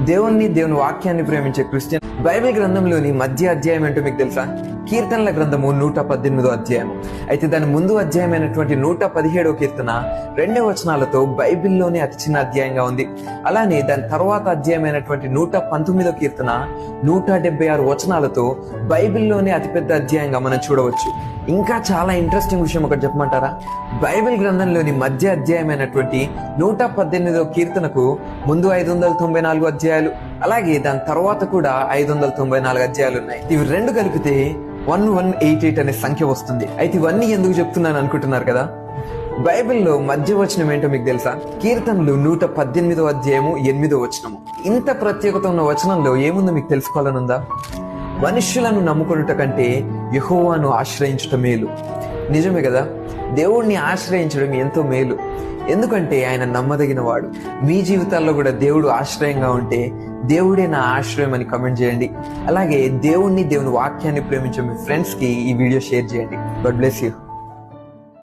దేవుని వాక్యాన్ని ప్రేమించే క్రిస్టియన్, బైబిల్ గ్రంథంలోని మధ్య అధ్యాయం ఏంటో మీకు తెలుసా? కీర్తనల గ్రంథము 118వ అధ్యాయం. అయితే దాని ముందు అధ్యాయమైనటువంటి 117వ కీర్తన 2 వచనాలతో బైబిల్లోనే అతి చిన్న అధ్యాయంగా ఉంది. అలానే దాని తర్వాత అధ్యాయమైనటువంటి 119వ కీర్తన 176 వచనాలతో బైబిల్లోనే అతిపెద్ద అధ్యాయంగా మనం చూడవచ్చు. ఇంకా చాలా ఇంట్రెస్టింగ్ విషయం ఒకటి చెప్పమంటారా? బైబిల్ గ్రంథంలోని మధ్య అధ్యాయమైనటువంటి 118వ కీర్తనకు ముందు 594 అధ్యాయాలు, అలాగే దాని తర్వాత కూడా 594 అధ్యాయాలు ఉన్నాయి. ఇవి రెండు కలిపితే 1188 అనే సంఖ్య వస్తుంది. అయితే ఇవన్నీ ఎందుకు చెప్తున్నాను అనుకుంటున్నారు కదా? బైబిల్లో మధ్య వచనం ఏంటో మీకు తెలుసా? కీర్తనలు 118వ అధ్యాయము 8వ వచనము. ఇంత ప్రత్యేకత ఉన్న వచనంలో ఏముందో మీకు తెలుసుకోవాలనుందా? మనుష్యులను నమ్ముకొనుట కంటే యెహోవాను ఆశ్రయించుట మేలు. నిజమే కదా, దేవుణ్ణి ఆశ్రయించడం ఎంతో మేలు. ఎందుకంటే ఆయన నమ్మదగిన వాడు. మీ జీవితాల్లో కూడా దేవుడు ఆశ్రయంగా ఉంటే దేవుడే నా ఆశ్రయం అని కమెంట్ చేయండి. అలాగే దేవుని వాక్యాన్ని ప్రేమించే మీ ఫ్రెండ్స్కి ఈ వీడియో షేర్ చేయండి. God bless you.